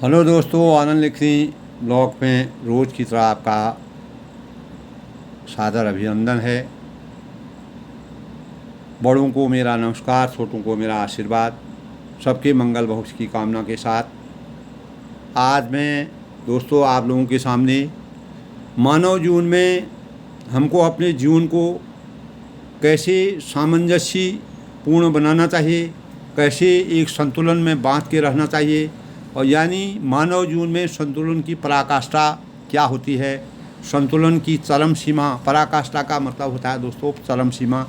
Hello दोस्तों, आनंद लिखनी blog में रोज़ की तरह आपका सादर अभिनंदन है। बड़ों को मेरा नमस्कार, छोटों को मेरा आशीर्वाद, सबके मंगल भविष्य की कामना के साथ आज मैं दोस्तों आप लोगों के सामने मानव जीवन में हमको अपने जीवन को कैसे सामंजस्य पूर्ण बनाना चाहिए, कैसे एक संतुलन में बांध के रहना चाहिए, और यानी मानव जीवन में संतुलन की पराकाष्ठा क्या होती है, संतुलन की चरम सीमा। पराकाष्ठा का मतलब होता है दोस्तों चरम सीमा।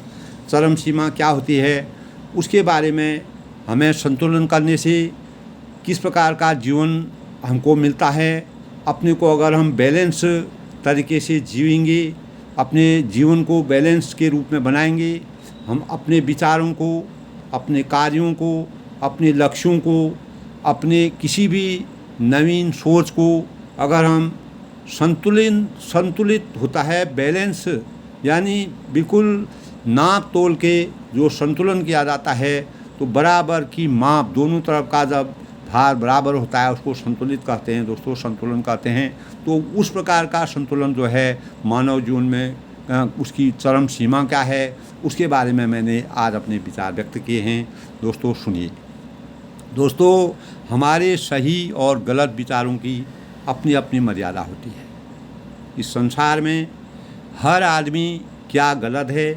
चरम सीमा क्या होती है उसके बारे में, हमें संतुलन करने से किस प्रकार का जीवन हमको मिलता है, अपने को अगर हम बैलेंस तरीके से जीवेंगे, अपने जीवन को बैलेंस के रूप में बनाएंगे, हम अपने विचारों को, अपने कार्यों को, अपने लक्ष्यों को, अपने किसी भी नवीन सोच को अगर हम संतुलित होता है, बैलेंस यानी बिल्कुल नाप तोल के जो संतुलन किया जाता है, तो बराबर की माप, दोनों तरफ का जब भार बराबर होता है उसको संतुलित कहते हैं दोस्तों, संतुलन कहते हैं। तो उस प्रकार का संतुलन जो है मानव जीवन में उसकी चरम सीमा क्या है उसके बारे में मैंने आज अपने विचार व्यक्त किए हैं। दोस्तों सुनिए। दोस्तों, हमारे सही और गलत विचारों की अपनी अपनी मर्यादा होती है। इस संसार में हर आदमी क्या गलत है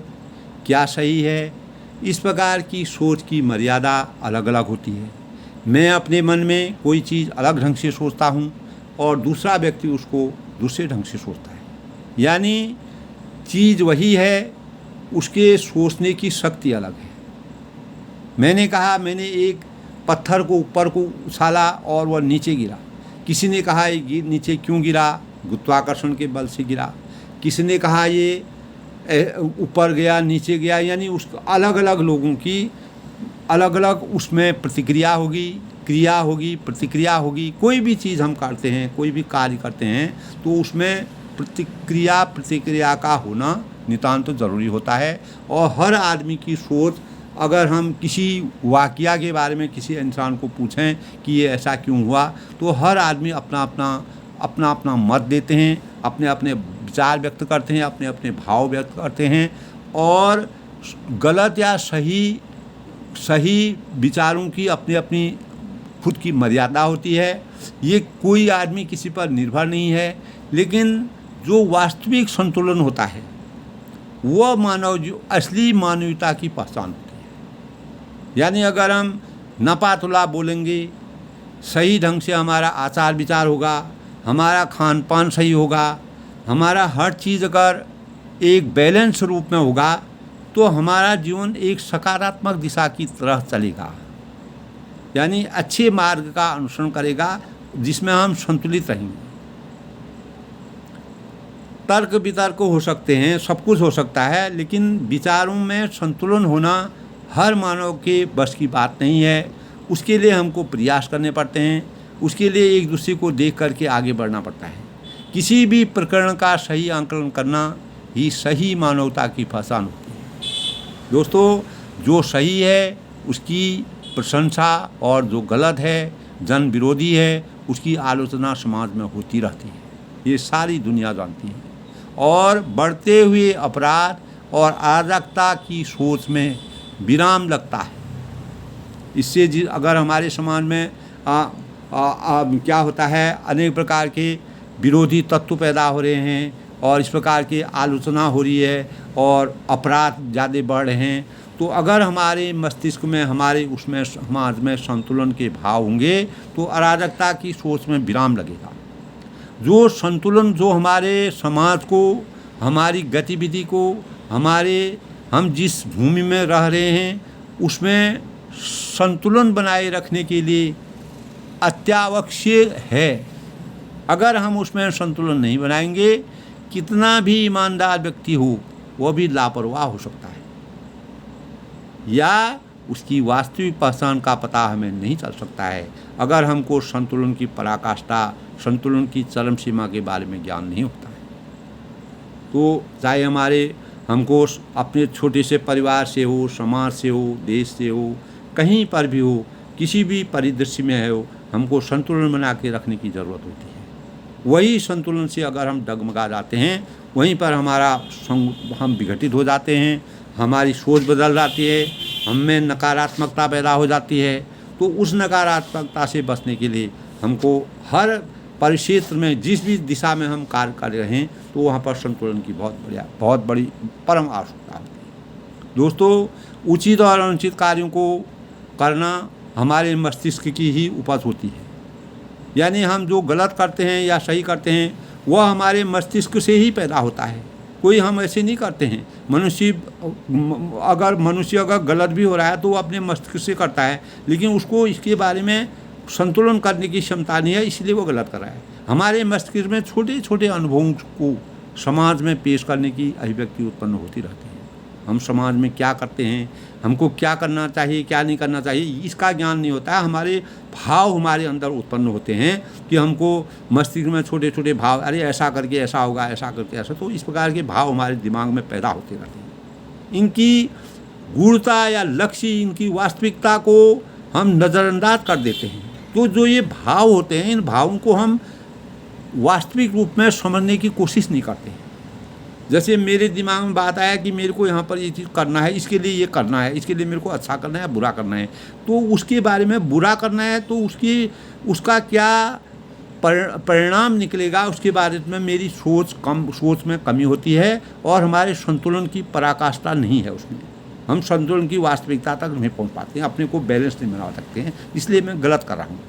क्या सही है, इस प्रकार की सोच की मर्यादा अलग अलग होती है। मैं अपने मन में कोई चीज़ अलग ढंग से सोचता हूँ और दूसरा व्यक्ति उसको दूसरे ढंग से सोचता है। यानी चीज़ वही है, उसके सोचने की शक्ति अलग है। मैंने कहा मैंने एक पत्थर को ऊपर को उछाला और वह नीचे गिरा। किसी ने कहा ये नीचे क्यों गिरा, गुरुत्वाकर्षण के बल से गिरा। किसी ने कहा ये ऊपर गया नीचे गया। यानी उस अलग अलग लोगों की अलग अलग उसमें प्रतिक्रिया होगी, क्रिया होगी, प्रतिक्रिया होगी। कोई भी चीज़ हम करते हैं, कोई भी कार्य करते हैं तो उसमें प्रतिक्रिया का होना नितांत तो ज़रूरी होता है। और हर आदमी की सोच, अगर हम किसी वाक़या के बारे में किसी इंसान को पूछें कि ये ऐसा क्यों हुआ, तो हर आदमी अपना अपना मत देते हैं, अपने अपने विचार व्यक्त करते हैं, अपने अपने भाव व्यक्त करते हैं। और गलत या सही विचारों की अपनी अपनी खुद की मर्यादा होती है। ये कोई आदमी किसी पर निर्भर नहीं है। लेकिन जो वास्तविक संतुलन होता है वह असली मानवता की पहचान होती है। यानी अगर हम नपातुला बोलेंगे, सही ढंग से हमारा आचार विचार होगा, हमारा खान पान सही होगा, हमारा हर चीज़ अगर एक बैलेंस रूप में होगा, तो हमारा जीवन एक सकारात्मक दिशा की तरह चलेगा। यानी अच्छे मार्ग का अनुसरण करेगा जिसमें हम संतुलित रहेंगे। तर्क वितर्क हो सकते हैं, सब कुछ हो सकता है, लेकिन विचारों में संतुलन होना हर मानव के बस की बात नहीं है। उसके लिए हमको प्रयास करने पड़ते हैं, उसके लिए एक दूसरे को देख करके आगे बढ़ना पड़ता है। किसी भी प्रकरण का सही आंकलन करना ही सही मानवता की पहचान होती है। दोस्तों, जो सही है उसकी प्रशंसा और जो गलत है, जन विरोधी है, उसकी आलोचना समाज में होती रहती है। ये सारी दुनिया जानती है। और बढ़ते हुए अपराध और अराजकता की सोच में विराम लगता है। इससे अगर हमारे समाज में क्या होता है, अनेक प्रकार के विरोधी तत्व पैदा हो रहे हैं और इस प्रकार की आलोचना हो रही है और अपराध ज़्यादा बढ़ रहे हैं, तो अगर हमारे मस्तिष्क में, हमारे उसमें समाज में संतुलन के भाव होंगे तो अराजकता की सोच में विराम लगेगा। जो संतुलन, जो हमारे समाज को, हमारी गतिविधि को, हम जिस भूमि में रह रहे हैं उसमें संतुलन बनाए रखने के लिए अत्यावश्यक है। अगर हम उसमें संतुलन नहीं बनाएंगे, कितना भी ईमानदार व्यक्ति हो वह भी लापरवाह हो सकता है, या उसकी वास्तविक पहचान का पता हमें नहीं चल सकता है अगर हमको संतुलन की पराकाष्ठा, संतुलन की चरम सीमा के बारे में ज्ञान नहीं होता है। तो चाहे हमको अपने छोटे से परिवार से हो, समाज से हो, देश से हो, कहीं पर भी हो, किसी भी परिदृश्य में हो, हमको संतुलन बना के रखने की ज़रूरत होती है। वही संतुलन से अगर हम डगमगा जाते हैं, वहीं पर हम विघटित हो जाते हैं, हमारी सोच बदल जाती है, हम में नकारात्मकता पैदा हो जाती है। तो उस नकारात्मकता से बचने के लिए हमको हर परिक्षेत्र में जिस भी दिशा में हम कार्य कर रहे हैं तो वहाँ पर संतुलन की बहुत बड़ी परम आवश्यकता होती है। दोस्तों, उचित और अनुचित कार्यों को करना हमारे मस्तिष्क की ही उपज होती है। यानी हम जो गलत करते हैं या सही करते हैं वह हमारे मस्तिष्क से ही पैदा होता है। कोई हम ऐसे नहीं करते हैं। मनुष्य अगर गलत भी हो रहा है तो वो अपने मस्तिष्क से करता है, लेकिन उसको इसके बारे में संतुलन करने की क्षमता नहीं है, इसलिए वो गलत कर रहा है। हमारे मस्तिष्क में छोटे छोटे अनुभवों को समाज में पेश करने की अभिव्यक्ति उत्पन्न होती रहती है। हम समाज में क्या करते हैं, हमको क्या करना चाहिए, क्या नहीं करना चाहिए, इसका ज्ञान नहीं होता है। हमारे भाव हमारे अंदर उत्पन्न होते हैं कि हमको मस्तिष्क में छोटे छोटे भाव, अरे ऐसा करके ऐसा होगा, ऐसा करके ऐसा, तो इस प्रकार के भाव हमारे दिमाग में पैदा होते रहते हैं। इनकी गूढ़ता या लक्ष्य, इनकी वास्तविकता को हम नज़रअंदाज कर देते हैं। तो जो ये भाव होते हैं, इन भावों को हम वास्तविक रूप में समझने की कोशिश नहीं करते हैं। जैसे मेरे दिमाग में बात आया कि मेरे को यहाँ पर ये चीज़ करना है, इसके लिए ये करना है, इसके लिए मेरे को अच्छा करना है, बुरा करना है, तो उसके बारे में बुरा करना है तो उसका क्या परिणाम निकलेगा, उसके बारे में मेरी सोच में कमी होती है और हमारे संतुलन की पराकाष्ठा नहीं है उसमें। हम संतुलन की वास्तविकता तक नहीं पहुँच पाते हैं, अपने को बैलेंस नहीं बना सकते हैं, इसलिए मैं गलत कर रहा हूँ।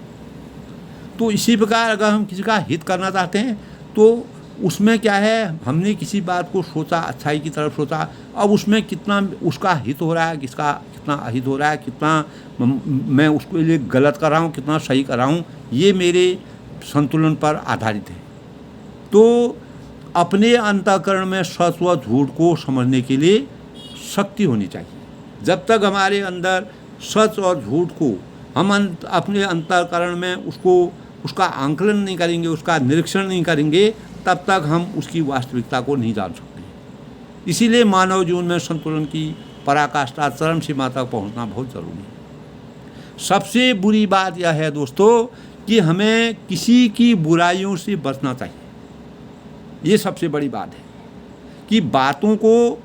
तो इसी प्रकार अगर हम किसी का हित करना चाहते हैं तो उसमें क्या है, हमने किसी बात को सोचा, अच्छाई की तरफ सोचा, अब उसमें कितना उसका हित हो रहा है, किसका कितना अहित हो रहा है, कितना मैं उसके लिए गलत कर रहा हूँ, कितना सही कर रहा हूँ, ये मेरे संतुलन पर आधारित है। तो अपने अंतःकरण में सच व झूठ को समझने के लिए शक्ति होनी चाहिए। जब तक हमारे अंदर सच और झूठ को हम अपने अंतःकरण में उसका आंकलन नहीं करेंगे, उसका निरीक्षण नहीं करेंगे, तब तक हम उसकी वास्तविकता को नहीं जान सकते। इसीलिए मानव जीवन में संतुलन की पराकाष्ठा, चरम सीमा तक पहुंचना बहुत ज़रूरी है। सबसे बुरी बात यह है दोस्तों कि हमें किसी की बुराइयों से बचना चाहिए। ये सबसे बड़ी बात है कि बातों को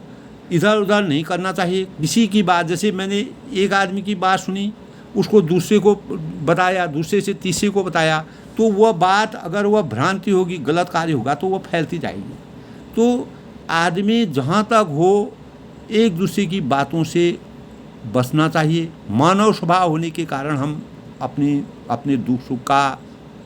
इधर उधर नहीं करना चाहिए। किसी की बात, जैसे मैंने एक आदमी की बात सुनी, उसको दूसरे को बताया, दूसरे से तीसरे को बताया, तो वह बात अगर वह भ्रांति होगी, गलत कार्य होगा तो वह फैलती जाएगी। तो आदमी जहाँ तक हो एक दूसरे की बातों से बचना चाहिए। मानव स्वभाव होने के कारण हम अपने दुख सुख का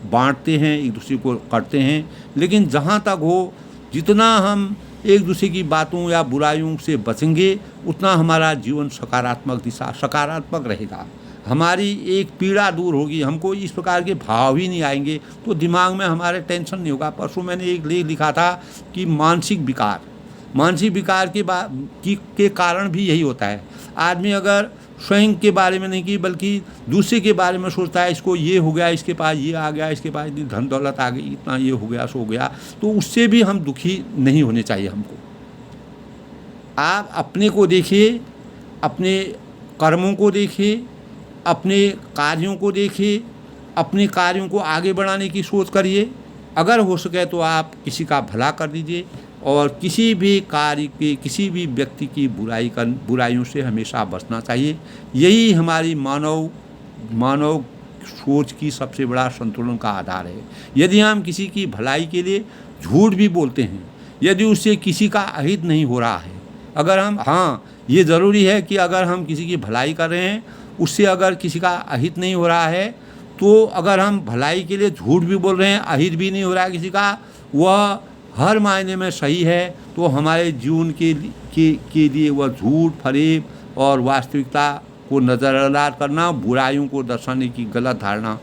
बांटते हैं, एक दूसरे को करते हैं, लेकिन जहाँ तक हो जितना हम एक दूसरे की बातों या बुराइयों से बचेंगे उतना हमारा जीवन सकारात्मक रहेगा। हमारी एक पीड़ा दूर होगी, हमको इस प्रकार के भाव ही नहीं आएंगे, तो दिमाग में हमारे टेंशन नहीं होगा। परसों मैंने एक लेख लिखा था कि मानसिक विकार के कारण भी यही होता है। आदमी अगर स्वयं के बारे में नहीं की बल्कि दूसरे के बारे में सोचता है, इसको ये हो गया, इसके पास ये आ गया, इसके पास इतनी धन दौलत आ गई, इतना ये हो गया, सो हो गया, तो उससे भी हम दुखी नहीं होने चाहिए हमको। आप अपने को देखिए, अपने कर्मों को देखिए, अपने कार्यों को देखिए, अपने कार्यों को आगे बढ़ाने की सोच करिए। अगर हो सके तो आप किसी का भला कर दीजिए और किसी भी कार्य के, किसी भी व्यक्ति की बुराइयों से हमेशा बचना चाहिए। यही हमारी मानव सोच की सबसे बड़ा संतुलन का आधार है। यदि हम किसी की भलाई के लिए झूठ भी बोलते हैं, यदि उससे किसी का अहित नहीं हो रहा है, अगर हम ये ज़रूरी है कि अगर हम किसी की भलाई कर रहे हैं, उससे अगर किसी का अहित नहीं हो रहा है, तो अगर हम भलाई के लिए झूठ भी बोल रहे हैं, अहित भी नहीं हो रहा है किसी का, वह हर मायने में सही है, तो हमारे जीवन के लिए वह झूठ, फरेब और वास्तविकता को नज़रअंदाज करना, बुराइयों को दर्शाने की गलत धारणा,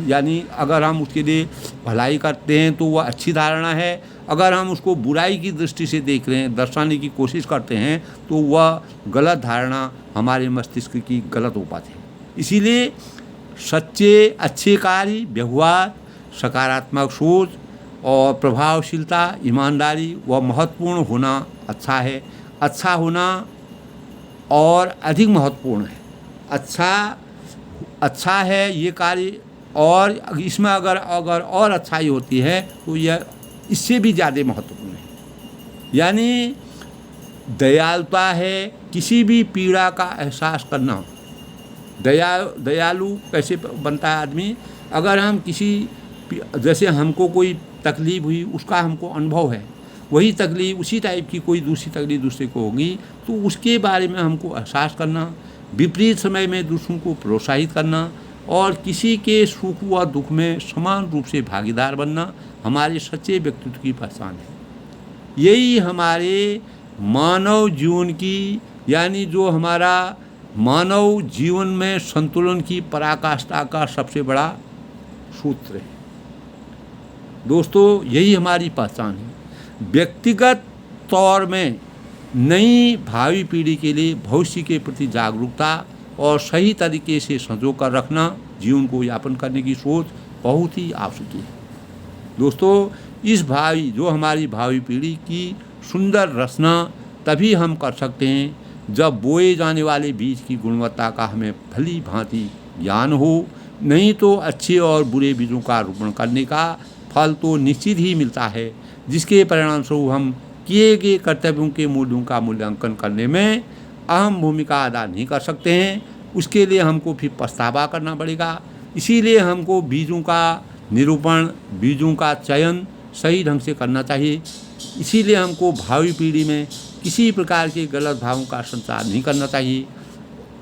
यानी अगर हम उसके लिए भलाई करते हैं तो वह अच्छी धारणा है, अगर हम उसको बुराई की दृष्टि से देख रहे हैं, दर्शाने की कोशिश करते हैं, तो वह गलत धारणा हमारे मस्तिष्क की गलत उपज है। इसीलिए सच्चे अच्छे कार्य, व्यवहार, सकारात्मक सोच और प्रभावशीलता, ईमानदारी व महत्वपूर्ण होना अच्छा होना और अधिक महत्वपूर्ण है। अच्छा है ये कार्य और इसमें अगर अगर और अच्छाई होती है तो यह इससे भी ज़्यादा महत्वपूर्ण है। यानी दयालुता है किसी भी पीड़ा का एहसास करना। दयालु कैसे बनता है आदमी? अगर हम किसी, जैसे हमको कोई तकलीफ़ हुई, उसका हमको अनुभव है, वही तकलीफ़ उसी टाइप की कोई दूसरी तकलीफ़ दूसरे को होगी तो उसके बारे में हमको एहसास करना, विपरीत समय में दूसरों को प्रोत्साहित करना और किसी के सुख व दुख में समान रूप से भागीदार बनना हमारे सच्चे व्यक्तित्व की पहचान है। यही हमारे मानव जीवन की, यानी जो हमारा मानव जीवन में संतुलन की पराकाष्ठा का सबसे बड़ा सूत्र है। दोस्तों, यही हमारी पहचान है। व्यक्तिगत तौर में नई भावी पीढ़ी के लिए भविष्य के प्रति जागरूकता और सही तरीके से संजो कर रखना, जीवन को यापन करने की सोच बहुत ही आवश्यक है। दोस्तों, जो हमारी भावी पीढ़ी की सुंदर रचना तभी हम कर सकते हैं जब बोए जाने वाले बीज की गुणवत्ता का हमें भली भांति ज्ञान हो। नहीं तो अच्छे और बुरे बीजों का रोपण करने का फल तो निश्चित ही मिलता है, जिसके परिणाम स्वरूप हम किए गए कर्तव्यों के मूल्यों का मूल्यांकन करने में अहम भूमिका अदा नहीं कर सकते हैं। उसके लिए हमको फिर पछतावा करना पड़ेगा। इसीलिए हमको बीजों का निरूपण, बीजों का चयन सही ढंग से करना चाहिए। इसीलिए हमको भावी पीढ़ी में किसी प्रकार के गलत भावों का संचार नहीं करना चाहिए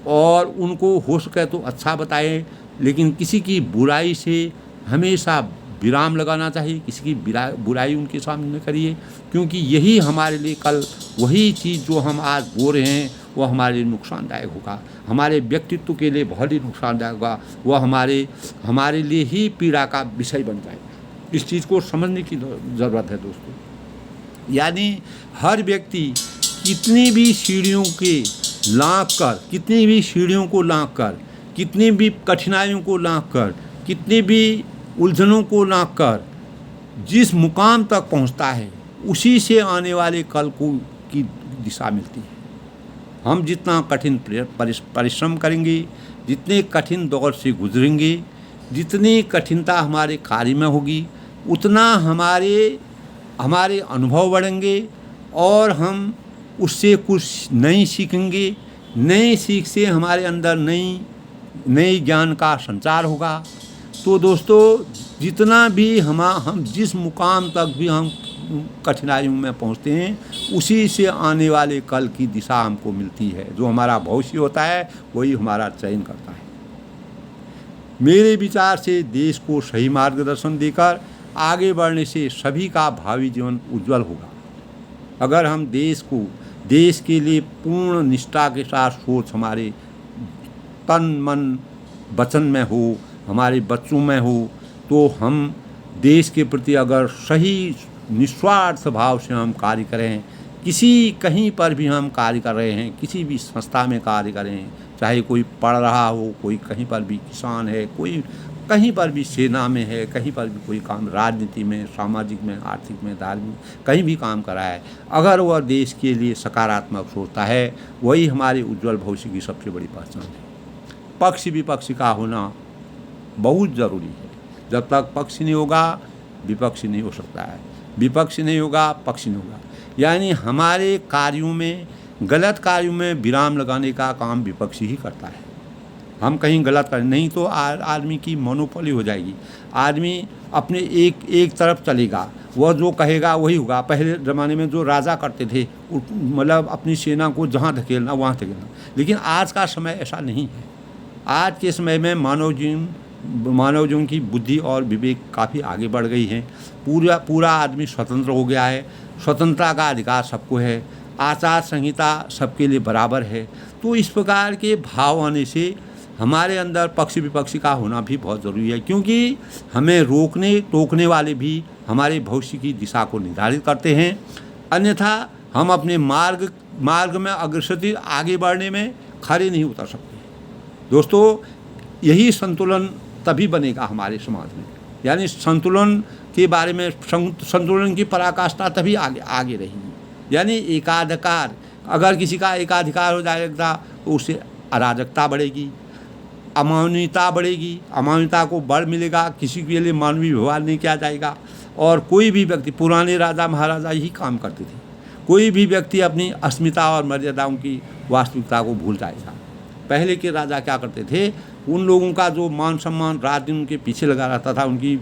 और उनको हो सके तो अच्छा बताएं, लेकिन किसी की बुराई से हमेशा विराम लगाना चाहिए। किसी की बुराई उनके सामने न करिए, क्योंकि यही हमारे लिए कल वही चीज़ जो हम आज बोल रहे हैं वो हमारे लिए नुकसानदायक होगा, हमारे व्यक्तित्व के लिए बहुत ही नुकसानदायक होगा, वह हमारे लिए ही पीड़ा का विषय बन जाएगा। इस चीज़ को समझने की ज़रूरत है दोस्तों। यानी हर व्यक्ति कितनी भी सीढ़ियों को लांघ कर, कितनी भी कठिनाइयों को लांघ कर, कितनी भी उलझनों को लांघ कर जिस मुकाम तक पहुंचता है, उसी से आने वाले कल की दिशा मिलती है। हम जितना कठिन परिश्रम करेंगे, जितने कठिन दौर से गुजरेंगे, जितनी कठिनता हमारे कार्य में होगी, उतना हमारे अनुभव बढ़ेंगे और हम उससे कुछ नई सीखेंगे। नई सीख से हमारे अंदर नई ज्ञान का संचार होगा। तो दोस्तों, जितना भी हम जिस मुकाम तक भी हम कठिनाइयों में पहुंचते हैं, उसी से आने वाले कल की दिशा हमको मिलती है। जो हमारा भविष्य होता है वही हमारा चयन करता है। मेरे विचार से देश को सही मार्गदर्शन देकर आगे बढ़ने से सभी का भावी जीवन उज्जवल होगा। अगर हम देश के लिए पूर्ण निष्ठा के साथ सोच हमारे तन मन वचन में हो, हमारे बच्चों में हो, तो हम देश के प्रति अगर सही निस्वार्थ भाव से हम कार्य करें, कहीं पर भी हम कार्य कर रहे हैं, किसी भी संस्था में कार्य करें, चाहे कोई पढ़ रहा हो, कोई कहीं पर भी किसान है, कोई कहीं पर भी सेना में है, कहीं पर भी कोई काम राजनीति में, सामाजिक में, आर्थिक में, धार्मिक, कहीं भी काम कर रहा है, अगर वह देश के लिए सकारात्मक सोचता है, वही हमारे उज्जवल भविष्य की सबसे बड़ी पहचान है। पक्ष विपक्ष का होना बहुत ज़रूरी है। जब तक पक्ष नहीं होगा, विपक्ष नहीं हो सकता है। विपक्ष नहीं होगा, पक्ष नहीं होगा। यानी हमारे कार्यों में, गलत कार्यों में विराम लगाने का काम विपक्ष ही करता है। हम कहीं गलत करें नहीं तो आदमी की मोनोपोली हो जाएगी। आदमी अपने एक तरफ चलेगा, वह जो कहेगा वही होगा। पहले ज़माने में जो राजा करते थे, मतलब अपनी सेना को जहाँ धकेलना वहाँ धकेलना, लेकिन आज का समय ऐसा नहीं है। आज के समय में मानव जीवन की बुद्धि और विवेक काफ़ी आगे बढ़ गई है। पूरा आदमी स्वतंत्र हो गया है। स्वतंत्रता का अधिकार सबको है। आचार संहिता सबके लिए बराबर है। तो इस प्रकार के भाव आने से हमारे अंदर पक्ष विपक्ष का होना भी बहुत ज़रूरी है, क्योंकि हमें टोकने वाले भी हमारे भविष्य की दिशा को निर्धारित करते हैं। अन्यथा हम अपने मार्ग में अग्रसर आगे बढ़ने में खड़े नहीं उतर सकते। दोस्तों, यही संतुलन तभी बनेगा हमारे समाज में। यानी संतुलन के बारे में, संतुलन की पराकाष्ठा तभी आगे रहेगी। यानी एकाधिकार, अगर किसी का एकाधिकार हो जाएगा तो उससे अराजकता बढ़ेगी। अमानवीयता बढ़ेगी, अमानवीयता को बल मिलेगा, किसी के लिए मानवीय व्यवहार नहीं किया जाएगा। और कोई भी व्यक्ति, पुराने राजा महाराजा यही काम करते थे, कोई भी व्यक्ति अपनी अस्मिता और मर्यादाओं की वास्तविकता को भूल जाएगा। पहले के राजा क्या करते थे, उन लोगों का जो मान सम्मान रात दिन उनके पीछे लगा रहता था, उनकी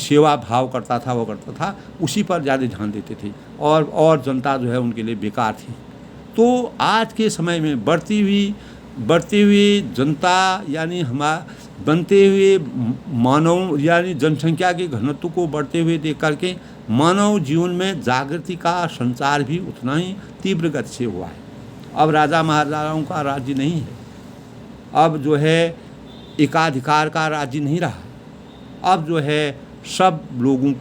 सेवा भाव करता था, वो करता था, उसी पर ज़्यादा ध्यान देते थे और जनता जो है उनके लिए बेकार थी। तो आज के समय में बढ़ती हुई जनता यानी बनते हुए मानव यानी जनसंख्या के घनत्व को बढ़ते हुए देख करके मानव जीवन में जागृति का संचार भी उतना ही तीव्र गति से हुआ है। अब राजा महाराजाओं का राज्य नहीं है, अब जो है एकाधिकार का राज्य नहीं रहा, अब जो है सब लोगों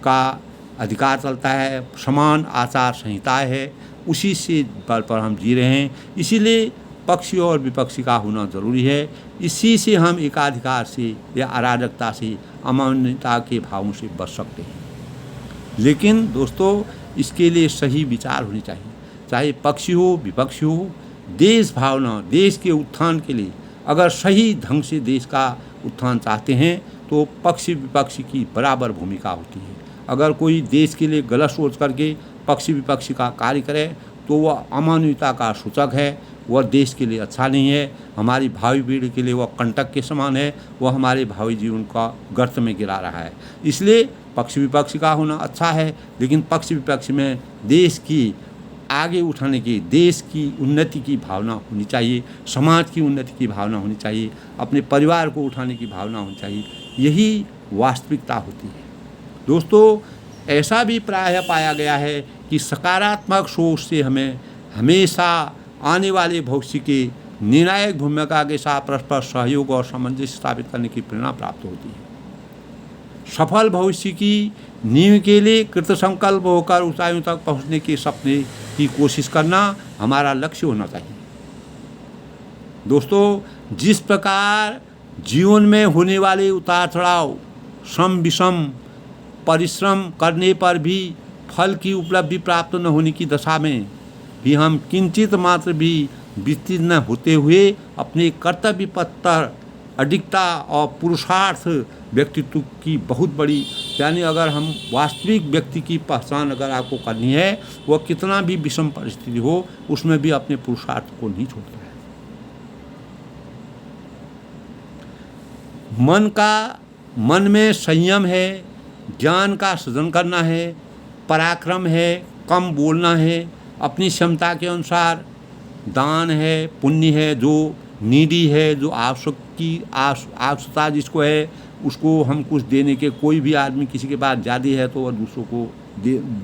का अधिकार चलता है, समान आचार संहिता है, उसी से बल पर हम जी रहे हैं। इसीलिए पक्षी और विपक्षी का होना ज़रूरी है। इसी से हम एकाधिकार से या अराजकता से, अमान्यता के भावों से बच सकते हैं। लेकिन दोस्तों, इसके लिए सही विचार होने चाहिए, चाहे पक्षी हो विपक्षी हो। देश भावना, देश के उत्थान के लिए अगर सही ढंग से देश का उत्थान चाहते हैं तो पक्षी विपक्षी की बराबर भूमिका होती है। अगर कोई देश के लिए गलत सोच करके पक्षी विपक्षी का कार्य करे तो वह अमानवीयता का सूचक है, वह देश के लिए अच्छा नहीं है, हमारी भावी पीढ़ी के लिए वह कंटक के समान है, वह हमारे भावी जीवन का गर्त में गिरा रहा है। इसलिए पक्ष विपक्ष का होना अच्छा है, लेकिन पक्ष विपक्ष में देश की आगे उठाने की, देश की उन्नति की भावना होनी चाहिए, समाज की उन्नति की भावना होनी चाहिए, अपने परिवार को उठाने की भावना होनी चाहिए। यही वास्तविकता होती है। दोस्तों, ऐसा भी प्रायः पाया गया है कि सकारात्मक सोच से हमें हमेशा आने वाले भविष्य के निर्णायक भूमिका के साथ परस्पर सहयोग और सामंजस्य स्थापित करने की प्रेरणा प्राप्त होती है। सफल भविष्य की नींव के लिए कृतसंकल्प होकर ऊंचाइयों तक पहुंचने के सपने की कोशिश करना हमारा लक्ष्य होना चाहिए। दोस्तों, जिस प्रकार जीवन में होने वाले उतार चढ़ाव, सम विषम परिश्रम करने पर भी फल की उपलब्धि प्राप्त न होने की दशा में भी हम किंचित मात्र भी विचलित न होते हुए अपने कर्तव्य पथ पर अडिगता और पुरुषार्थ व्यक्तित्व की बहुत बड़ी, यानी अगर हम वास्तविक व्यक्ति की पहचान अगर आपको करनी है, वह कितना भी विषम परिस्थिति हो उसमें भी अपने पुरुषार्थ को नहीं छोड़ता है। मन में संयम है, ज्ञान का सृजन करना है, पराक्रम है, कम बोलना है, अपनी क्षमता के अनुसार दान है, पुण्य है, जो नीडी है, जो आवश्यकता जिसको है उसको हम कुछ देने के, कोई भी आदमी किसी के पास ज़्यादा है तो वह दूसरों को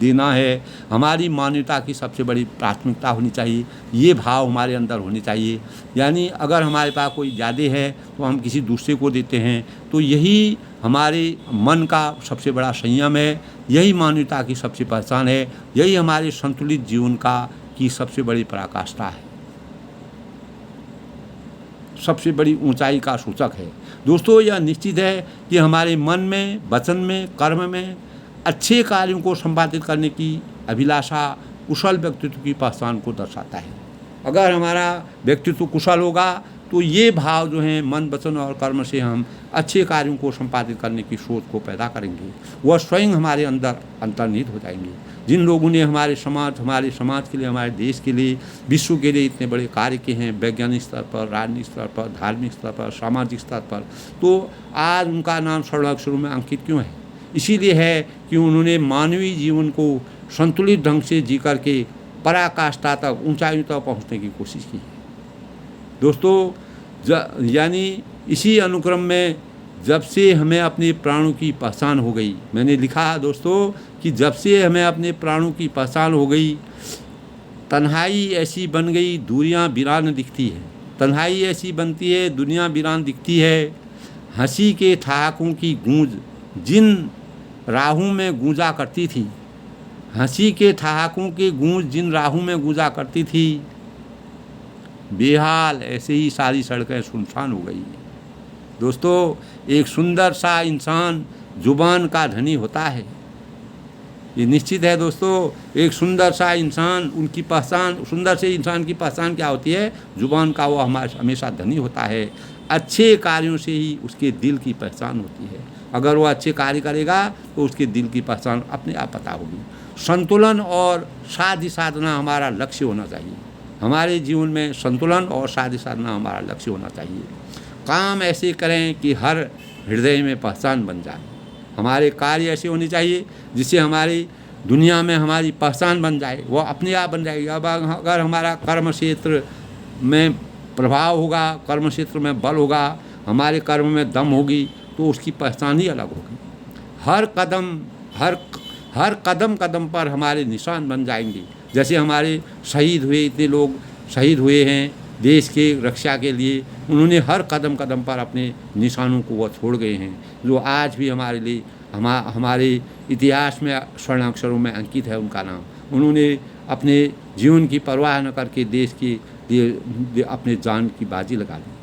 देना है, हमारी मानवता की सबसे बड़ी प्राथमिकता होनी चाहिए। ये भाव हमारे अंदर होने चाहिए। यानी अगर हमारे पास कोई ज़्यादा है तो हम किसी दूसरे को देते हैं, तो यही हमारे मन का सबसे बड़ा संयम है, यही मानवता की सबसे पहचान है, यही हमारे संतुलित जीवन की सबसे बड़ी पराकाष्ठा है, सबसे बड़ी ऊंचाई का सूचक है। दोस्तों, यह निश्चित है कि हमारे मन में, वचन में, कर्म में अच्छे कार्यों को संपादित करने की अभिलाषा कुशल व्यक्तित्व की पहचान को दर्शाता है। अगर हमारा व्यक्तित्व कुशल होगा तो ये भाव जो हैं मन, वचन और कर्म से हम अच्छे कार्यों को संपादित करने की सोच को पैदा करेंगे, वह स्वयं हमारे अंदर अंतर्निहित हो जाएंगे। जिन लोगों ने हमारे समाज के लिए, हमारे देश के लिए, विश्व के लिए इतने बड़े कार्य किए हैं, वैज्ञानिक स्तर पर, राजनीतिक स्तर पर, धार्मिक स्तर पर, सामाजिक स्तर पर, तो आज उनका नाम स्वर्ण अक्षरों में अंकित क्यों है? इसीलिए है कि उन्होंने मानवीय जीवन को संतुलित ढंग से जी करके पराकाष्ठा तक, ऊंचाइयों तक पहुँचने की कोशिश की है। दोस्तों, यानी इसी अनुक्रम में जब से हमें अपने प्राणों की पहचान हो गई, मैंने लिखा दोस्तों कि जब से हमें अपने प्राणों की पहचान हो गई, तन्हाई ऐसी बन गई दूरियां वीरान दिखती है। तन्हाई ऐसी बनती है, दुनिया वीरान दिखती है। हंसी के ठहाकों की गूंज जिन राहों में गूंजा करती थी, हंसी के ठहाकों की गूंज जिन राहों में गूंजा करती थी, बेहाल ऐसे ही सारी सड़कें सुनसान हो गई। दोस्तों, एक सुंदर सा इंसान जुबान का धनी होता है, ये निश्चित है दोस्तों। एक सुंदर सा इंसान, उनकी पहचान, सुंदर से इंसान की पहचान क्या होती है? जुबान का वो हमेशा धनी होता है। अच्छे कार्यों से ही उसके दिल की पहचान होती है। अगर वो अच्छे कार्य करेगा तो उसके दिल की पहचान अपने आप पता होगी। संतुलन और साध्य साधना हमारा लक्ष्य होना चाहिए। हमारे जीवन में संतुलन और साध्य साधना हमारा लक्ष्य होना चाहिए। काम ऐसे करें कि हर हृदय में पहचान बन जाए। हमारे कार्य ऐसे होने चाहिए जिससे हमारी दुनिया में हमारी पहचान बन जाए, वो अपने आप बन जाएगी। अब अगर हमारा कर्म क्षेत्र में प्रभाव होगा, कर्म क्षेत्र में बल होगा, हमारे कर्म में दम होगी, तो उसकी पहचान ही अलग होगी। हर कदम कदम पर हमारे निशान बन जाएंगे। जैसे हमारे शहीद हुए, इतने लोग शहीद हुए हैं देश के रक्षा के लिए, उन्होंने हर कदम कदम पर अपने निशानों को वो छोड़ गए हैं, जो आज भी हमारे लिए हमारे इतिहास में स्वर्ण अक्षरों में अंकित है उनका नाम। उन्होंने अपने जीवन की परवाह न करके देश के लिए अपने जान की बाजी लगा दी।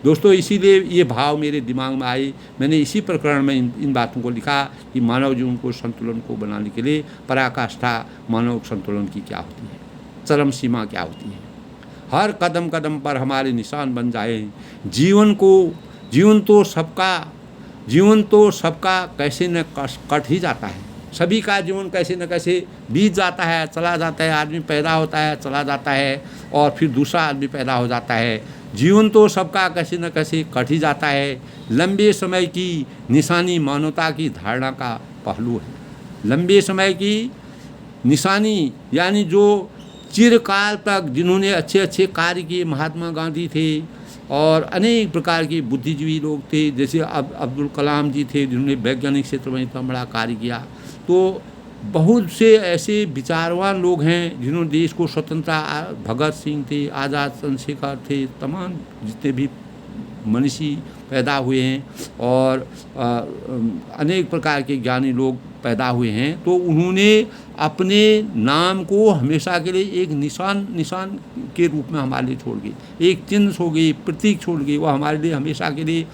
दोस्तों, इसीलिए ये भाव मेरे दिमाग में आई। मैंने इसी प्रकरण में इन बातों को लिखा कि मानव जीवन को संतुलन को बनाने के लिए पराकाष्ठा मानव संतुलन की क्या होती है, चरम सीमा क्या होती है। हर कदम कदम पर हमारे निशान बन जाए। जीवन तो सबका कैसे न कट ही जाता है। सभी का जीवन कैसे न कैसे बीत जाता है, चला जाता है। आदमी पैदा होता है, चला जाता है, और फिर दूसरा आदमी पैदा हो जाता है। जीवन तो सबका कैसे न कैसे कट ही जाता है। लंबे समय की निशानी मानवता की धारणा का पहलू है। लंबे समय की निशानी यानी जो चिरकाल तक जिन्होंने अच्छे अच्छे कार्य किए, महात्मा गांधी थे और अनेक प्रकार के बुद्धिजीवी लोग थे, जैसे अब्दुल कलाम जी थे जिन्होंने वैज्ञानिक क्षेत्र में इतना बड़ा कार्य किया। तो बहुत से ऐसे विचारवान लोग हैं जिन्होंने देश को स्वतंत्रता, भगत सिंह थे, आज़ाद चंद्रशेखर थे, तमाम जितने भी मनीषी पैदा हुए हैं और अनेक प्रकार के ज्ञानी लोग पैदा हुए हैं। तो उन्होंने अपने नाम को हमेशा के लिए एक निशान के रूप में हमारे लिए छोड़ गई, एक चिन्ह छोड़ गई, प्रतीक छोड़ गई। वो हमारे लिए हमेशा के लिए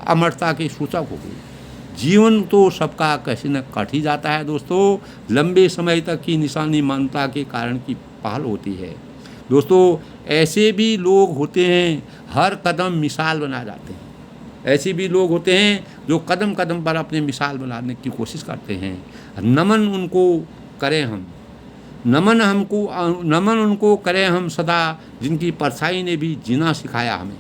अमरता के सूचक हो गई। जीवन तो सबका कैसे न कट ही जाता है दोस्तों। लंबे समय तक की निशानी मानवता के कारण की पहल होती है। दोस्तों, ऐसे भी लोग होते हैं हर कदम मिसाल बना जाते हैं। ऐसे भी लोग होते हैं जो कदम कदम पर अपने मिसाल बनाने की कोशिश करते हैं। नमन उनको करें हम सदा, जिनकी परछाई ने भी जीना सिखाया हमें,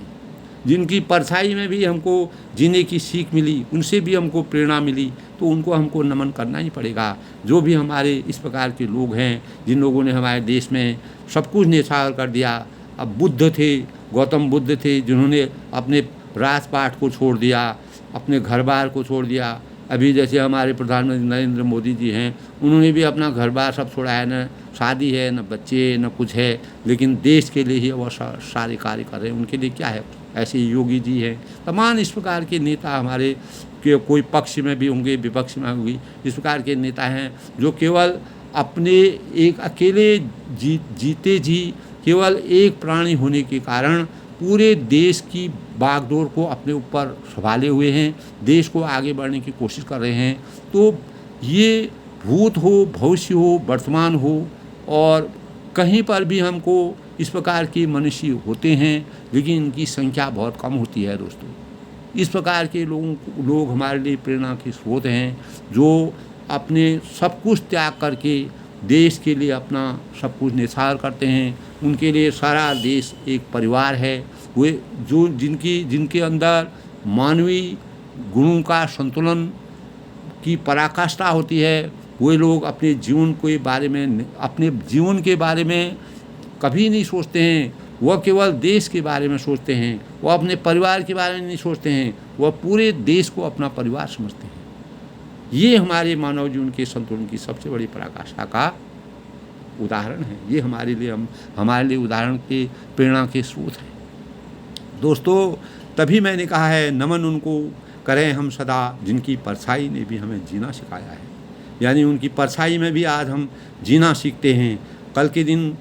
जिनकी परछाई में भी हमको जीने की सीख मिली, उनसे भी हमको प्रेरणा मिली, तो उनको हमको नमन करना ही पड़ेगा। जो भी हमारे इस प्रकार के लोग हैं, जिन लोगों ने हमारे देश में सब कुछ न्यौछावर कर दिया। अब बुद्ध थे, गौतम बुद्ध थे, जिन्होंने अपने राजपाट को छोड़ दिया, अपने घर बार को छोड़ दिया। अभी जैसे हमारे प्रधानमंत्री नरेंद्र मोदी जी हैं, उन्होंने भी अपना घर बार सब छोड़ा है, न शादी है, न बच्चे, न कुछ है, लेकिन देश के लिए ही वो सारे कार्य कर रहे हैं। उनके लिए क्या है? ऐसे योगी जी हैं, तमाम इस प्रकार के नेता हमारे के कोई पक्ष में भी होंगे, विपक्ष में होंगे, इस प्रकार के नेता हैं जो केवल अपने एक अकेले जीते जी केवल एक प्राणी होने के कारण पूरे देश की बागडोर को अपने ऊपर संभाले हुए हैं, देश को आगे बढ़ने की कोशिश कर रहे हैं। तो ये भूत हो, भविष्य हो, वर्तमान हो, और कहीं पर भी हमको इस प्रकार के मनुष्य होते हैं, लेकिन इनकी संख्या बहुत कम होती है दोस्तों। इस प्रकार के लोग हमारे लिए प्रेरणा के स्रोत हैं, जो अपने सब कुछ त्याग करके देश के लिए अपना सब कुछ न्यौछावर करते हैं। उनके लिए सारा देश एक परिवार है। वे जो जिनके अंदर मानवीय गुणों का संतुलन की पराकाष्ठा होती है, वे लोग अपने जीवन के बारे में कभी नहीं सोचते हैं। वह केवल देश के बारे में सोचते हैं, वह अपने परिवार के बारे में नहीं सोचते हैं, वह पूरे देश को अपना परिवार समझते हैं। ये हमारे मानव जीवन के संतुलन की सबसे बड़ी पराकाष्ठा का उदाहरण है। ये हमारे लिए उदाहरण के प्रेरणा के स्रोत हैं दोस्तों। तभी मैंने कहा है, नमन उनको करें हम सदा, जिनकी परछाई ने भी हमें जीना सिखाया है। यानी उनकी परछाई में भी आज हम जीना सीखते हैं। कल के दिन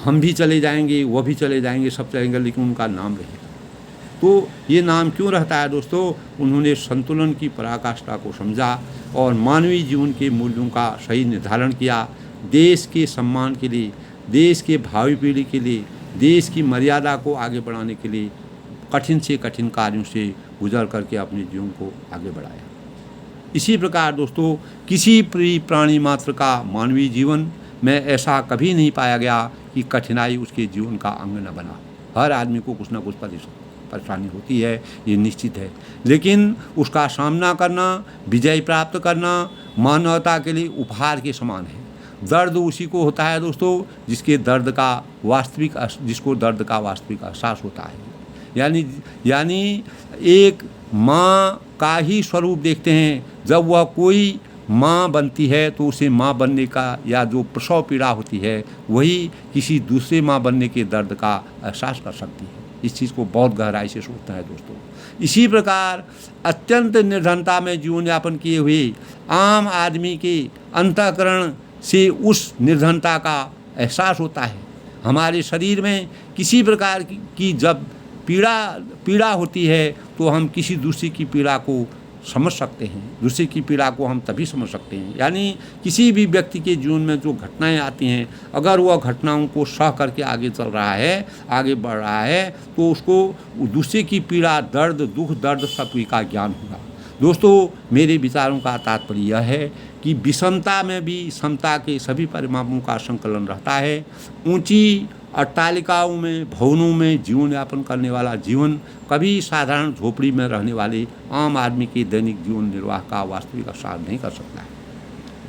हम भी चले जाएंगे, वह भी चले जाएंगे, सब चलेंगे, लेकिन उनका नाम रहेगा। तो ये नाम क्यों रहता है दोस्तों? उन्होंने संतुलन की पराकाष्ठा को समझा और मानवीय जीवन के मूल्यों का सही निर्धारण किया। देश के सम्मान के लिए, देश के भावी पीढ़ी के लिए, देश की मर्यादा को आगे बढ़ाने के लिए कठिन से कठिन कार्यों से गुजर करके अपने जीवन को आगे बढ़ाया। इसी प्रकार दोस्तों, किसी प्राणी मात्र का मानवीय जीवन में ऐसा कभी नहीं पाया गया कि कठिनाई उसके जीवन का अंग न बना। हर आदमी को कुछ ना कुछ परेशानी होती है, ये निश्चित है, लेकिन उसका सामना करना, विजय प्राप्त करना मानवता के लिए उपहार के समान है। दर्द उसी को होता है दोस्तों जिसको दर्द का वास्तविक एहसास होता है। यानी एक माँ का ही स्वरूप देखते हैं। जब वह कोई माँ बनती है तो उसे माँ बनने का या जो प्रसव पीड़ा होती है वही किसी दूसरे माँ बनने के दर्द का एहसास कर सकती है। इस चीज़ को बहुत गहराई से सोचना है दोस्तों। इसी प्रकार अत्यंत निर्धनता में जीवन यापन किए हुए आम आदमी के अंतःकरण से उस निर्धनता का एहसास होता है। हमारे शरीर में किसी प्रकार की जब पीड़ा होती है तो हम किसी दूसरे की पीड़ा को समझ सकते हैं। दूसरे की पीड़ा को हम तभी समझ सकते हैं। यानी किसी भी व्यक्ति के जीवन में जो घटनाएं आती हैं, अगर वह घटनाओं को सह करके आगे चल रहा है, आगे बढ़ रहा है, तो उसको दूसरे की पीड़ा, दर्द, दुख, दर्द सबकी का ज्ञान होगा। दोस्तों, मेरे विचारों का तात्पर्य यह है कि विषमता में भी समता के सभी परिमाणों का संकलन रहता है। ऊंची अट्टालिकाओं में, भवनों में जीवन यापन करने वाला जीवन कभी साधारण झोपड़ी में रहने वाले आम आदमी के दैनिक जीवन निर्वाह का वास्तविक एहसास नहीं कर सकता है।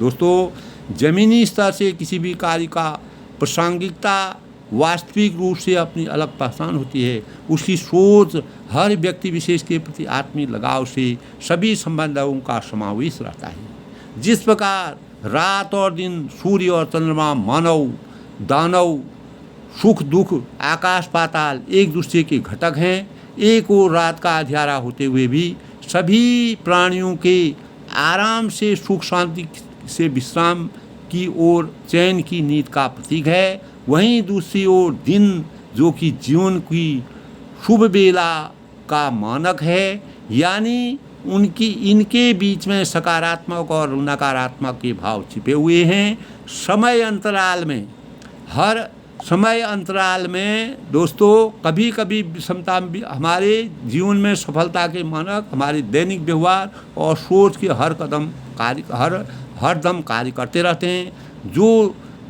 दोस्तों, ज़मीनी स्तर से किसी भी कार्य का प्रासंगिकता वास्तविक रूप से अपनी अलग पहचान होती है। उसकी सोच हर व्यक्ति विशेष के प्रति आत्मीय लगाव से सभी संबंधों का समावेश रहता है। जिस प्रकार रात और दिन, सूर्य और चंद्रमा, मानव दानव, सुख दुख, आकाश पाताल एक दूसरे के घटक हैं, एक और रात का अंधियारा होते हुए भी सभी प्राणियों के आराम से, सुख शांति से विश्राम की ओर चैन की नींद का प्रतीक है, वहीं दूसरी ओर दिन जो कि जीवन की शुभ बेला का मानक है। यानी इनके बीच में सकारात्मक और नकारात्मक के भाव छिपे हुए हैं। हर समय अंतराल में दोस्तों कभी कभी विषमता हमारे जीवन में सफलता के मानक हमारे दैनिक व्यवहार और सोच के हर दम कार्य करते रहते हैं।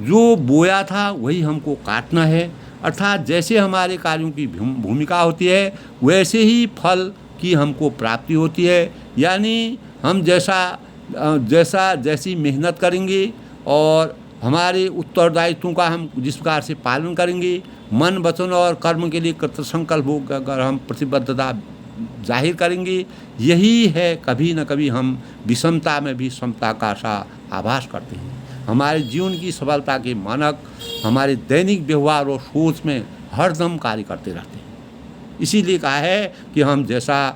जो बोया था वही हमको काटना है। अर्थात जैसे हमारे कार्यों की भूमिका होती है वैसे ही फल की हमको प्राप्ति होती है। यानी हम जैसी मेहनत करेंगे और हमारे उत्तरदायित्वों का हम जिस प्रकार से पालन करेंगे, मन, वचन और कर्म के लिए कृतसंकल्प होकर हम प्रतिबद्धता जाहिर करेंगे, यही है कभी न कभी हम विषमता में भी समता का सा आभास करते हैं। हमारे जीवन की सफलता के मानक हमारे दैनिक व्यवहार और सोच में हरदम कार्य करते रहते हैं। इसीलिए कहा है कि हम जैसा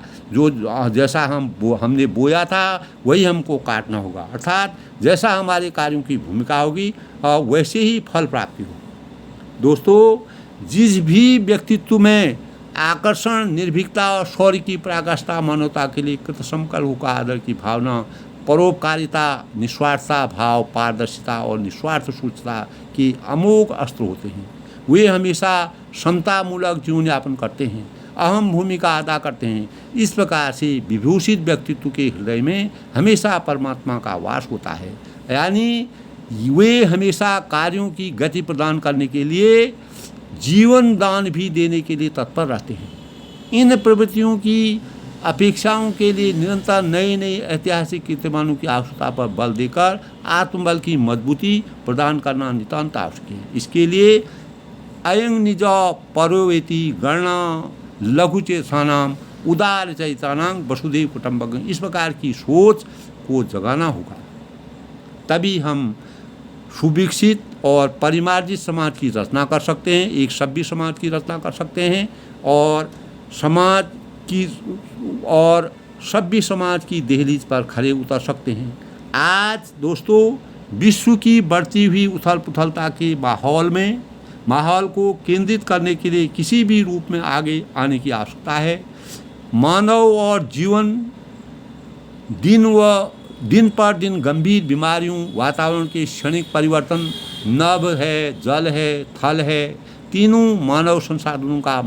हमने बोया था वही हमको काटना होगा। अर्थात जैसा हमारे कार्यों की भूमिका होगी वैसे ही फल प्राप्ति होगी। दोस्तों, जिस भी व्यक्तित्व में आकर्षण, निर्भीकता और शौर्य की पराकाष्ठा, मानवता के लिए कृतसंकल्प का आदर की भावना, परोपकारिता, निस्वार्थता भाव, पारदर्शिता और निस्वार्थ सूचना के अमोघ अस्त्र होते हैं। वे हमेशा समतामूलक जीवन यापन करते हैं, अहम भूमिका अदा करते हैं। इस प्रकार से विभूषित व्यक्तित्व के हृदय में हमेशा परमात्मा का वास होता है। यानी वे हमेशा कार्यों की गति प्रदान करने के लिए जीवन दान भी देने के लिए तत्पर रहते हैं। इन प्रवृत्तियों की अपेक्षाओं के लिए निरंतर नए नए ऐतिहासिक कीर्तिमानों की आवश्यकता पर बल देकर आत्मबल की मजबूती प्रदान करना नितांत आवश्यक है। इसके लिए अयं निज परोवेति गणना लघुचेतानाम उदार चैतानां वसुदेव कुटुंबकम्, इस प्रकार की सोच को जगाना होगा। तभी हम सुविकसित और परिमार्जित समाज की रचना कर सकते हैं, एक सभ्य समाज की रचना कर सकते हैं और सभ्य समाज की दहलीज पर खड़े उतर सकते हैं। आज दोस्तों, विश्व की बढ़ती हुई उथल पुथलता के माहौल को केंद्रित करने के लिए किसी भी रूप में आगे आने की आवश्यकता है। मानव और जीवन दिन पर दिन गंभीर बीमारियों, वातावरण के क्षणिक परिवर्तन, नभ है, जल है, थल है, तीनों मानव संसाधनों का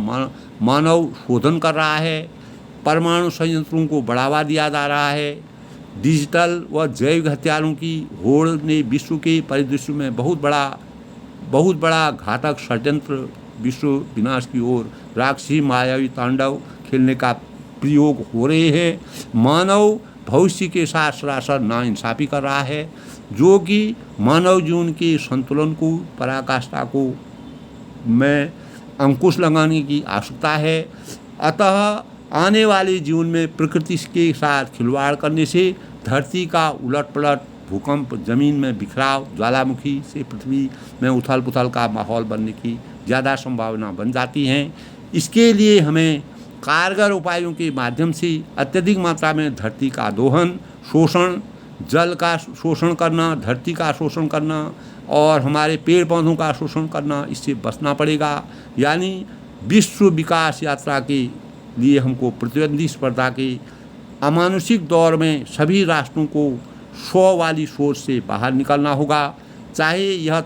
मानव शोधन कर रहा है। परमाणु संयंत्रों को बढ़ावा दिया जा रहा है। डिजिटल व जैविक हथियारों की होड़ ने विश्व के परिदृश्य में बहुत बड़ा घातक षड्यंत्र, विश्व विनाश की ओर राक्षसी मायावी तांडव खेलने का प्रयोग हो रहे हैं। मानव भविष्य के साथ सरासर नाइंसाफ़ी कर रहा है, जो कि मानव जीवन के संतुलन को, पराकाष्ठा को में अंकुश लगाने की आवश्यकता है। अतः आने वाले जीवन में प्रकृति के साथ खिलवाड़ करने से धरती का उलट-पलट, भूकंप, जमीन में बिखराव, ज्वालामुखी से पृथ्वी में उथल-पुथल का माहौल बनने की ज़्यादा संभावना बन जाती हैं। इसके लिए हमें कारगर उपायों के माध्यम से अत्यधिक मात्रा में धरती का दोहन, शोषण, जल का शोषण करना, धरती का शोषण करना और हमारे पेड़ पौधों का शोषण करना, इससे बचना पड़ेगा। यानी विश्व विकास यात्रा के लिए हमको प्रतिद्वंदी स्पर्धा के अमानुषिक दौर में सभी राष्ट्रों को 100 वाली सोच से बाहर निकलना होगा। चाहे यह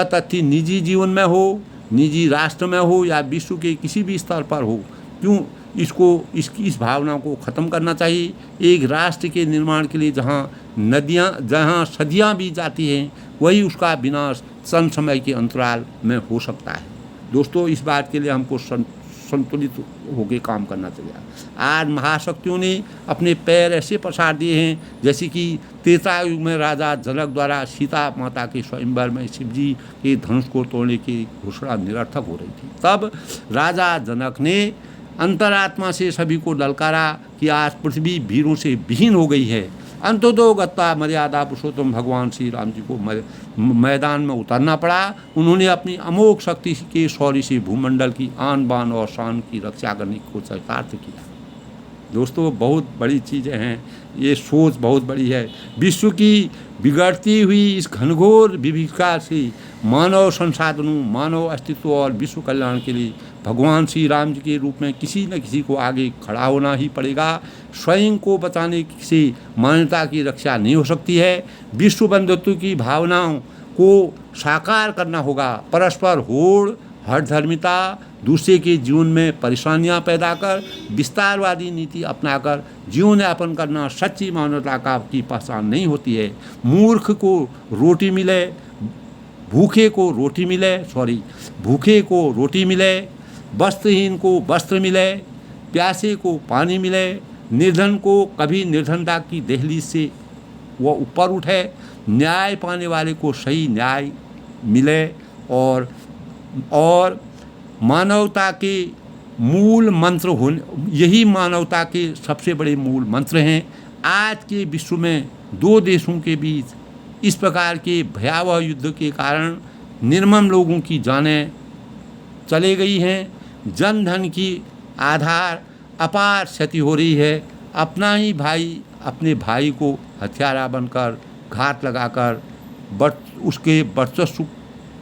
तथ्य निजी जीवन में हो, निजी राष्ट्र में हो या विश्व के किसी भी स्तर पर हो, इस भावना को ख़त्म करना चाहिए। एक राष्ट्र के निर्माण के लिए जहाँ सदियाँ बीत जाती हैं, वही उसका विनाश चंद समय के अंतराल में हो सकता है। दोस्तों, इस बात के लिए हमको संतुलित होकर काम करना चाहिए। आज महाशक्तियों ने अपने पैर ऐसे पसार दिए हैं जैसे कि त्रेता युग में राजा जनक द्वारा सीता माता के स्वयंवर में शिवजी के धनुष को तोड़ने की घोषणा निरर्थक हो रही थी। तब राजा जनक ने अंतरात्मा से सभी को ललकारा कि आज पृथ्वी वीरों से विहीन हो गई है। अंततो गत्ता मर्यादा पुरुषोत्तम भगवान श्री राम जी को मैदान में उतरना पड़ा। उन्होंने अपनी अमोघ शक्ति के शौर्य से भूमंडल की आन बान और शान की रक्षा करने को चरितार्थ किया। दोस्तों, बहुत बड़ी चीज़ें हैं, ये सोच बहुत बड़ी है। विश्व की बिगड़ती हुई इस घनघोर विभीषिका से मानव संसाधनों, मानव अस्तित्व और विश्व कल्याण के लिए भगवान श्री राम जी के रूप में किसी न किसी को आगे खड़ा होना ही पड़ेगा। स्वयं को बचाने से मानवता की रक्षा नहीं हो सकती है। विश्व बंधुत्व की भावनाओं को साकार करना होगा। परस्पर होड़, हठधर्मिता, दूसरे के जीवन में परेशानियां पैदा कर विस्तारवादी नीति अपनाकर जीवन यापन करना सच्ची मानवता की पहचान नहीं होती है। मूर्ख को रोटी मिले, भूखे को रोटी मिले, वस्त्रहीन को वस्त्र मिले, प्यासे को पानी मिले, निर्धन को कभी निर्धनता की दहलीज से वह ऊपर उठे, न्याय पाने वाले को सही न्याय मिले और मानवता के मूल मंत्र होने, यही मानवता के सबसे बड़े मूल मंत्र हैं। आज के विश्व में दो देशों के बीच इस प्रकार के भयावह युद्ध के कारण निर्मम लोगों की जानें चले गई हैं। जन धन की आधार अपार क्षति हो रही है। अपना ही भाई अपने भाई को हथियारा बनकर घात लगाकर उसके वर्चस्व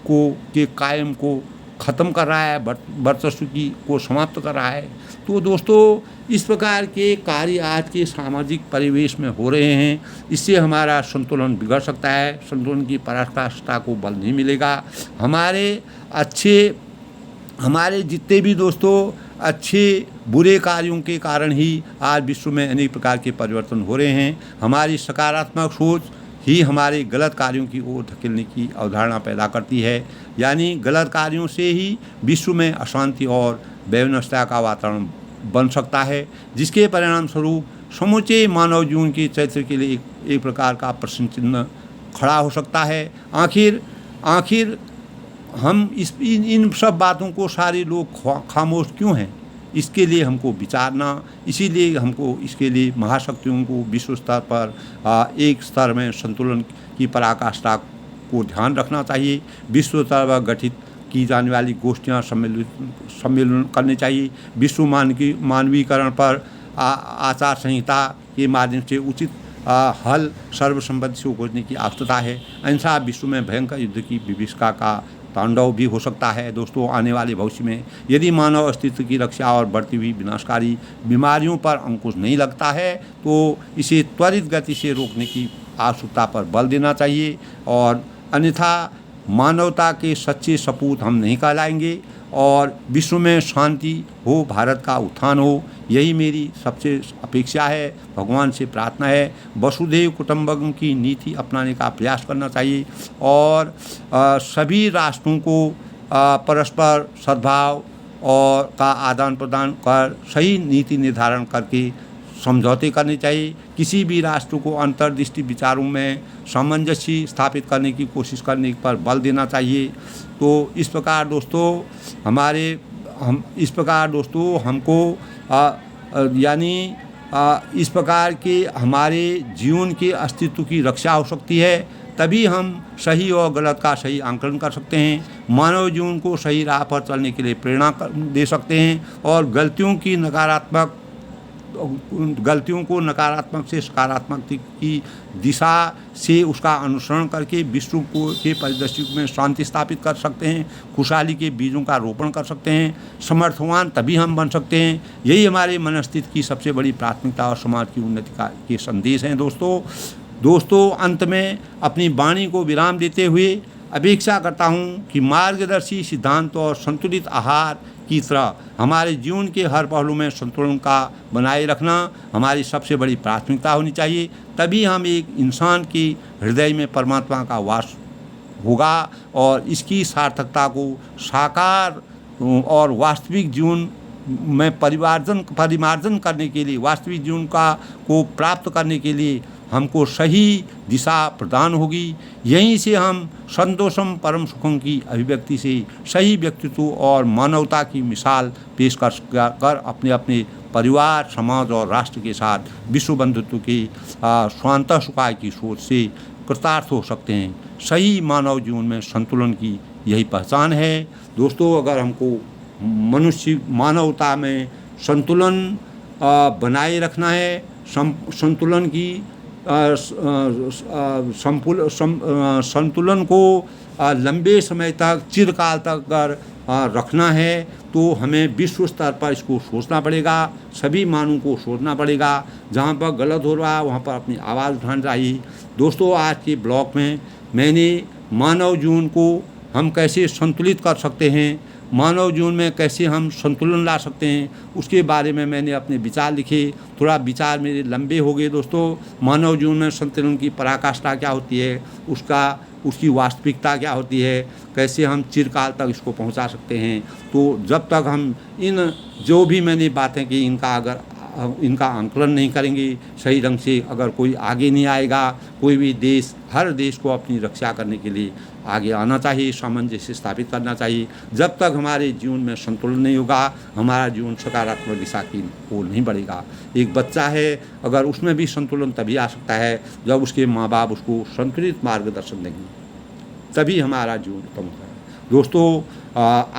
के कायम को ख़त्म कर रहा है, वर्चस्व को समाप्त कर रहा है। तो दोस्तों, इस प्रकार के कार्य आज के सामाजिक परिवेश में हो रहे हैं। इससे हमारा संतुलन बिगड़ सकता है, संतुलन की पराकाष्ठा को बल नहीं मिलेगा। हमारे जितने भी दोस्तों अच्छे बुरे कार्यों के कारण ही आज विश्व में अनेक प्रकार के परिवर्तन हो रहे हैं। हमारी सकारात्मक सोच ही हमारे गलत कार्यों की ओर धकेलने की अवधारणा पैदा करती है। यानी गलत कार्यों से ही विश्व में अशांति और वैमनस्यता का वातावरण बन सकता है, जिसके परिणाम स्वरूप समूचे मानव जीवन के चरित्र के लिए एक प्रकार का प्रश्न चिन्ह खड़ा हो सकता है। आखिर हम इन सब बातों को सारे लोग खामोश क्यों हैं? इसके लिए हमको विचारना, इसीलिए हमको इसके लिए महाशक्तियों को विश्व स्तर पर एक स्तर में संतुलन की पराकाष्ठा को ध्यान रखना चाहिए। विश्व स्तर पर गठित की जाने वाली गोष्ठियाँ सम्मेलन करने चाहिए। विश्व मानवीकरण पर आचार संहिता के माध्यम से उचित हल सर्वसम्मति से खोजने की आवश्यकता है। अन्यथा विश्व में भयंकर युद्ध की विभीषिका का तांडव भी हो सकता है दोस्तों आने वाले भविष्य में। यदि मानव अस्तित्व की रक्षा और बढ़ती हुई विनाशकारी बीमारियों पर अंकुश नहीं लगता है तो इसे त्वरित गति से रोकने की आवश्यकता पर बल देना चाहिए, और अन्यथा मानवता के सच्चे सपूत हम नहीं कहलाएंगे और विश्व में शांति हो, भारत का उत्थान हो, यही मेरी सबसे अपेक्षा है। भगवान से प्रार्थना है वसुधैव कुटुंबकम की नीति अपनाने का प्रयास करना चाहिए और सभी राष्ट्रों को परस्पर सद्भाव और का आदान प्रदान कर सही नीति निर्धारण करके समझौते करने चाहिए। किसी भी राष्ट्र को अंतर्दृष्टि विचारों में सामंजस्य स्थापित करने की कोशिश करने पर बल देना चाहिए। तो इस प्रकार दोस्तों हमको इस प्रकार के हमारे जीवन के अस्तित्व की रक्षा हो सकती है, तभी हम सही और गलत का सही आंकलन कर सकते हैं, मानव जीवन को सही राह पर चलने के लिए प्रेरणा दे सकते हैं और गलतियों को नकारात्मक से सकारात्मक की दिशा से उसका अनुसरण करके विश्व के परिदृश्य में शांति स्थापित कर सकते हैं, खुशहाली के बीजों का रोपण कर सकते हैं। समर्थवान तभी हम बन सकते हैं। यही हमारे मनस्थिति की सबसे बड़ी प्राथमिकता और समाज की उन्नति के संदेश हैं दोस्तों अंत में अपनी वाणी को विराम देते हुए अपेक्षा करता हूँ कि मार्गदर्शी सिद्धांत और संतुलित आहार की तरह हमारे जीवन के हर पहलू में संतुलन का बनाए रखना हमारी सबसे बड़ी प्राथमिकता होनी चाहिए। तभी हम एक इंसान के हृदय में परमात्मा का वास होगा और इसकी सार्थकता को साकार और वास्तविक जीवन में परिमार्जन करने के लिए, वास्तविक जीवन को प्राप्त करने के लिए हमको सही दिशा प्रदान होगी। यहीं से हम संतोषम परम सुखम की अभिव्यक्ति से सही व्यक्तित्व और मानवता की मिसाल पेश कर अपने अपने परिवार, समाज और राष्ट्र के साथ विश्व बंधुत्व की स्वांतः सुखाय की सोच से कृतार्थ हो सकते हैं। सही मानव जीवन में संतुलन की यही पहचान है दोस्तों। अगर हमको मानवता में संतुलन बनाए रखना है, संतुलन की संतुलन को लंबे समय तक, चिरकाल तक रखना है तो हमें विश्व स्तर पर इसको सोचना पड़ेगा, सभी मानवों को सोचना पड़ेगा। जहाँ पर गलत हो रहा है वहाँ पर अपनी आवाज़ उठानी चाहिए। दोस्तों आज के ब्लॉग में मैंने मानव जीवन को हम कैसे संतुलित कर सकते हैं, मानव जीवन में कैसे हम संतुलन ला सकते हैं, उसके बारे में मैंने अपने विचार लिखे। थोड़ा विचार मेरे लंबे हो गए दोस्तों। मानव जीवन में संतुलन की पराकाष्ठा क्या होती है, उसकी वास्तविकता क्या होती है, कैसे हम चिरकाल तक इसको पहुंचा सकते हैं। तो जब तक हम इन जो भी मैंने बातें की इनका आंकलन नहीं करेंगे सही ढंग से, अगर कोई आगे नहीं आएगा, कोई भी देश, हर देश को अपनी रक्षा करने के लिए आगे आना चाहिए, सामंजस्य स्थापित करना चाहिए। जब तक हमारे जीवन में संतुलन नहीं होगा हमारा जीवन सकारात्मक दिशा की ओर नहीं बढ़ेगा। एक बच्चा है, अगर उसमें भी संतुलन तभी आ सकता है जब उसके माँ बाप उसको संतुलित मार्गदर्शन देंगे, तभी हमारा जीवन उत्तम होगा। दोस्तों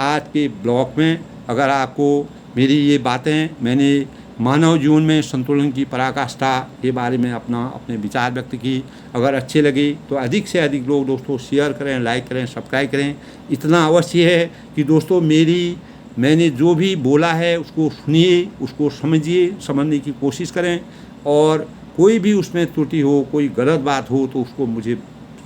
आज के ब्लॉग में अगर आपको मेरी ये बातें, मैंने मानव जीवन में संतुलन की पराकाष्ठा के बारे में अपने विचार व्यक्त की, अगर अच्छे लगे तो अधिक से अधिक लोग दोस्तों शेयर करें, लाइक करें, सब्सक्राइब करें। इतना अवश्य है कि दोस्तों मैंने जो भी बोला है उसको सुनिए, उसको समझने की कोशिश करें और कोई भी उसमें त्रुटि हो, कोई गलत बात हो तो उसको मुझे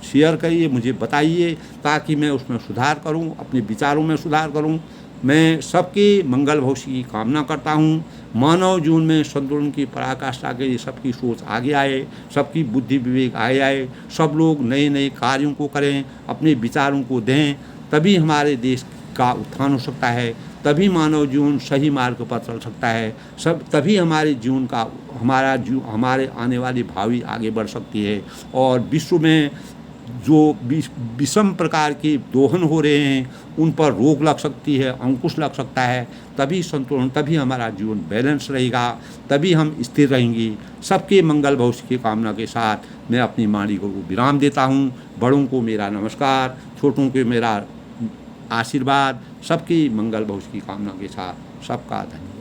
शेयर करिए, मुझे बताइए ताकि मैं उसमें सुधार करूं, अपने विचारों में सुधार करूं। मैं सबके मंगल भविष्य की कामना करता हूं। मानव जीवन में संतुलन की पराकाष्ठा के लिए सबकी सोच आगे आए, सबकी बुद्धि विवेक आगे आए, सब लोग नए नए कार्यों को करें, अपने विचारों को दें, तभी हमारे देश का उत्थान हो सकता है, तभी मानव जीवन सही मार्ग पर चल सकता है, तभी हमारे जीवन का हमारे आने वाली भावी आगे बढ़ सकती है और विश्व में जो विषम प्रकार के दोहन हो रहे हैं उन पर रोक लग सकती है, अंकुश लग सकता है। तभी संतुलन, तभी हमारा जीवन बैलेंस रहेगा, तभी हम स्थिर रहेंगे। सबके मंगल भविष्य की कामना के साथ मैं अपनी वाणी को विराम देता हूँ। बड़ों को मेरा नमस्कार, छोटों को मेरा आशीर्वाद, सबकी मंगल भविष्य की कामना के साथ सबका धन्यवाद।